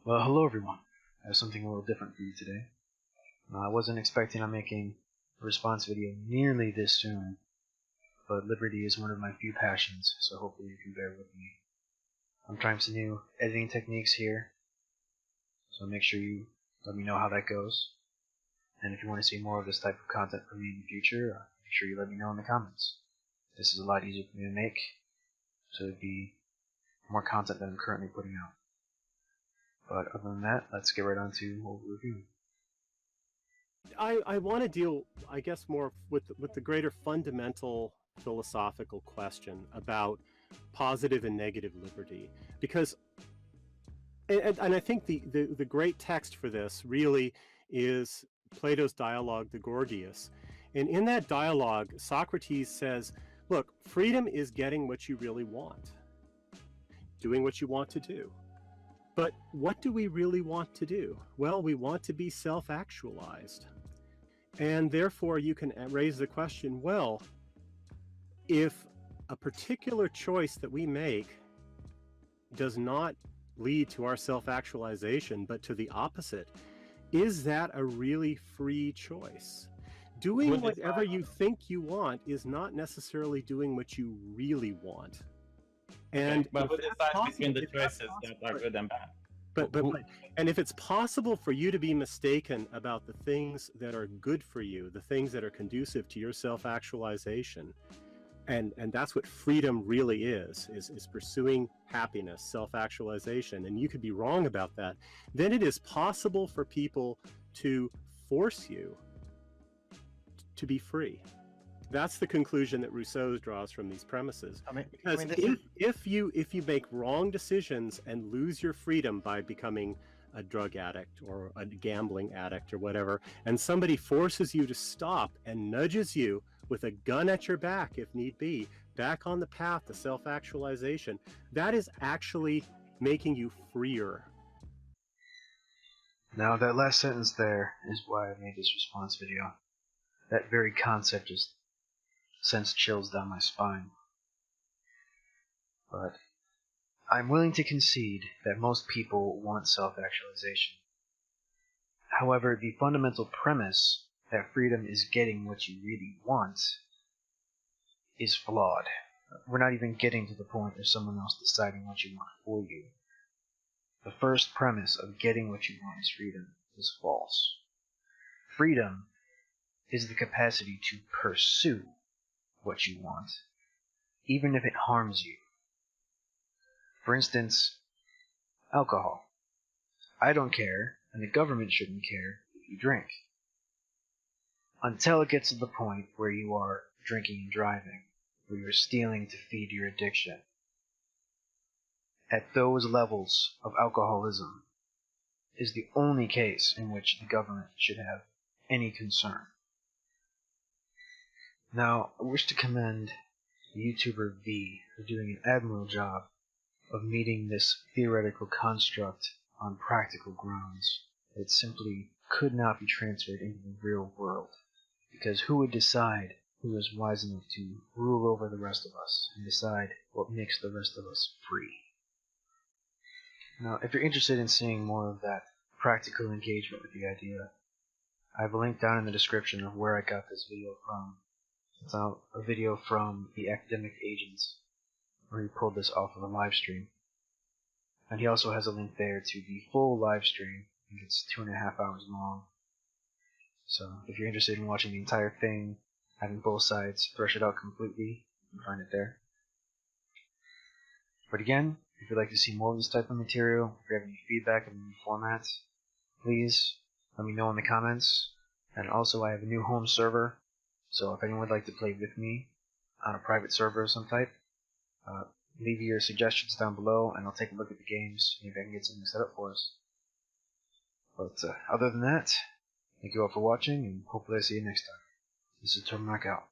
Well, hello everyone. I have something a little different for you today. I wasn't expecting on making a response video nearly this soon, but liberty is one of my few passions, so hopefully you can bear with me. I'm trying some new editing techniques here, so make sure you let me know how that goes. And if you want to see more of this type of content from me in the future, make sure you let me know in the comments. This is a lot easier for me to make, so it'd be more content than I'm currently putting out. But other than that, let's get right on to what we're reviewing. I want to deal, I guess, more with the greater fundamental philosophical question about positive and negative liberty, because, and I think the great text for this really is Plato's dialogue, the Gorgias. And in that dialogue, Socrates says, look, freedom is getting what you really want, doing what you want to do. But what do we really want to do? Well, we want to be self-actualized. And therefore, you can raise the question, well, if a particular choice that we make does not lead to our self-actualization, but to the opposite, is that a really free choice? Doing whatever you think you want is not necessarily doing what you really want. And but who decides between the choices that are good and bad? And if it's possible for you to be mistaken about the things that are good for you, the things that are conducive to your self-actualization, and that's what freedom really is pursuing happiness, self-actualization, and you could be wrong about that, then it is possible for people to force you to be free. That's the conclusion that Rousseau draws from these premises. Because if you make wrong decisions and lose your freedom by becoming a drug addict or a gambling addict or whatever, and somebody forces you to stop and nudges you with a gun at your back, if need be, back on the path to self-actualization, that is actually making you freer. Now, that last sentence there is why I made this response video. That very concept just sends chills down my spine. But I'm willing to concede that most people want self-actualization. However, the fundamental premise that freedom is getting what you really want is flawed. We're not even getting to the point of someone else deciding what you want for you. The first premise of getting what you want is freedom is false. Freedom is the capacity to pursue what you want, even if it harms you. For instance, alcohol. I don't care, and the government shouldn't care if you drink. Until it gets to the point where you are drinking and driving, where you're stealing to feed your addiction. At those levels of alcoholism is the only case in which the government should have any concern. Now, I wish to commend the YouTuber V for doing an admirable job of meeting this theoretical construct on practical grounds. It simply could not be transferred into the real world, because who would decide who is wise enough to rule over the rest of us and decide what makes the rest of us free? Now, if you're interested in seeing more of that practical engagement with the idea, I have a link down in the description of where I got this video from. It's a video from the Academic Agents, where he pulled this off of a live stream. And he also has a link there to the full live stream. I think it's 2.5 hours long. So if you're interested in watching the entire thing, having both sides thresh it out completely, you can find it there. But again, if you'd like to see more of this type of material, if you have any feedback on the new formats, please let me know in the comments. And also, I have a new home server, so if anyone would like to play with me on a private server of some type, leave your suggestions down below and I'll take a look at the games, maybe I can get something set up for us. But other than that, thank you all for watching, and hopefully I see you next time. This is Zachtronics out.